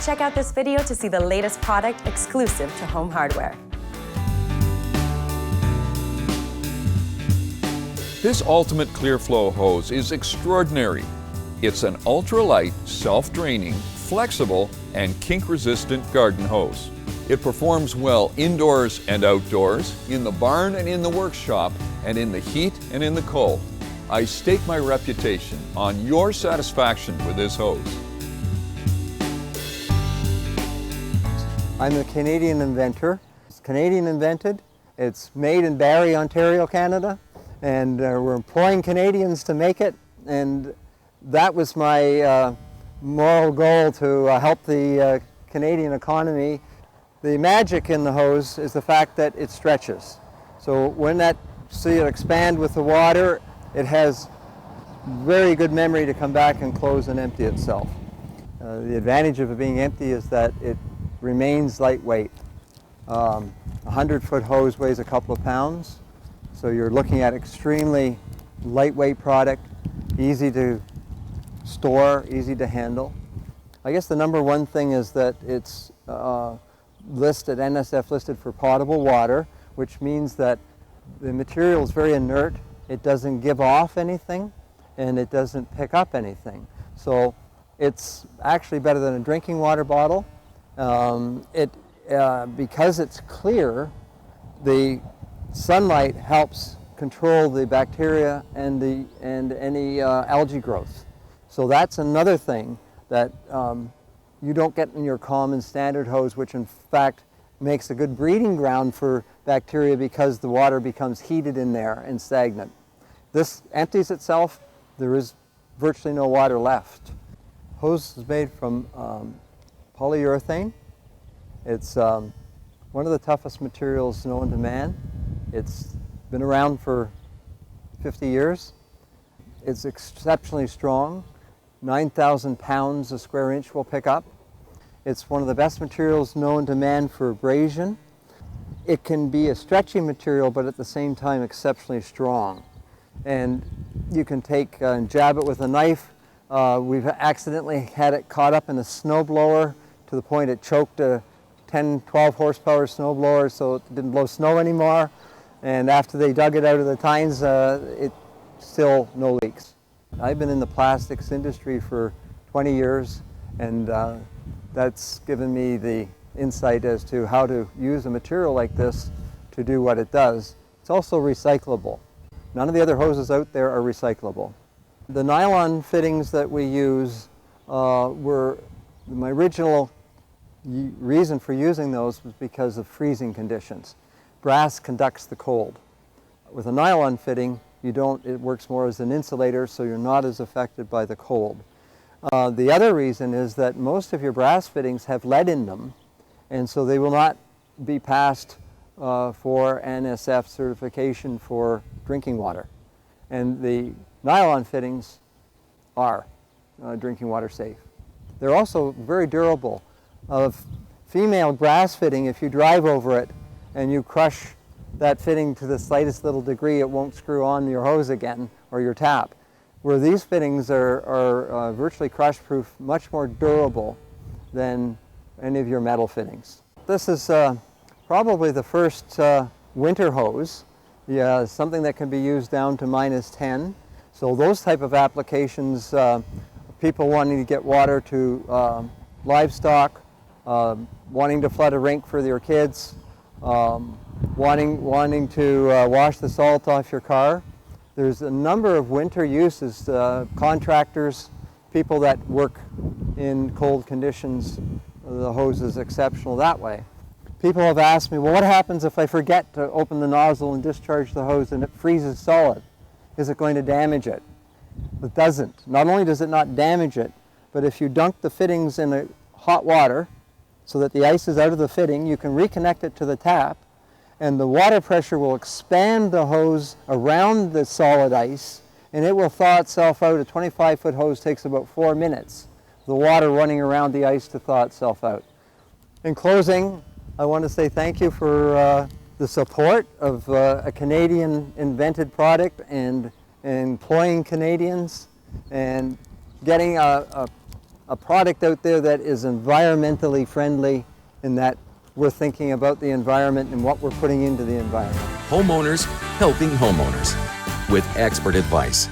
Check out this video to see the latest product exclusive to Home Hardware. This Ultimate Clear Flow hose is extraordinary. It's an ultra-light, self-draining, flexible, and kink-resistant garden hose. It performs well indoors and outdoors, in the barn and in the workshop, and in the heat and in the cold. I stake my reputation on your satisfaction with this hose. I'm the Canadian Inventor. It's Canadian invented. It's made in Barrie, Ontario, Canada, and we're employing Canadians to make it, and that was my moral goal, to help the Canadian economy. The magic in the hose is the fact that it stretches. So when see it expand with the water, it has very good memory to come back and close and empty itself. The advantage of it being empty is that it remains lightweight. A 100-foot hose weighs a couple of pounds, so you're looking at extremely lightweight product, easy to store, easy to handle. I guess the number one thing is that it's NSF listed for potable water, which means that the material is very inert. It doesn't give off anything, and it doesn't pick up anything. So it's actually better than a drinking water bottle. Because it's clear, the sunlight helps control the bacteria and any algae growth. So that's another thing that you don't get in your common standard hose, which in fact makes a good breeding ground for bacteria because the water becomes heated in there and stagnant. This empties itself. There is virtually no water left. Hose is made from polyurethane. It's one of the toughest materials known to man. It's been around for 50 years. It's exceptionally strong. 9,000 pounds a square inch will pick up. It's one of the best materials known to man for abrasion. It can be a stretchy material, but at the same time exceptionally strong. And you can take and jab it with a knife. We've accidentally had it caught up in a snowblower to the point it choked a 10, 12 horsepower snowblower, so it didn't blow snow anymore. And after they dug it out of the tines, it still no leaks. I've been in the plastics industry for 20 years, and that's given me the insight as to how to use a material like this to do what it does. It's also recyclable. None of the other hoses out there are recyclable. The nylon fittings that we use were my original reason for using those was because of freezing conditions. Brass conducts the cold. With a nylon fitting, it works more as an insulator, so you're not as affected by the cold. The other reason is that most of your brass fittings have lead in them, and so they will not be passed for NSF certification for drinking water. And the nylon fittings are drinking water safe. They're also very durable. A female brass fitting, if you drive over it and you crush that fitting to the slightest little degree, it won't screw on your hose again or your tap. Where these fittings are virtually crush-proof, much more durable than any of your metal fittings. This is probably the first winter hose, something that can be used down to -10. So those type of applications, people wanting to get water to livestock, wanting to flood a rink for their kids, wanting to wash the salt off your car. There's a number of winter uses. Contractors, people that work in cold conditions, the hose is exceptional that way. People have asked me, well, what happens if I forget to open the nozzle and discharge the hose and it freezes solid? Is it going to damage it? It doesn't. Not only does it not damage it, but if you dunk the fittings in hot water so that the ice is out of the fitting, you can reconnect it to the tap, and the water pressure will expand the hose around the solid ice, and it will thaw itself out. A 25-foot hose takes about 4 minutes, the water running around the ice to thaw itself out. In closing, I want to say thank you for the support of a Canadian invented product and employing Canadians and getting a a product out there that is environmentally friendly, in that we're thinking about the environment and what we're putting into the environment. Homeowners helping homeowners with expert advice.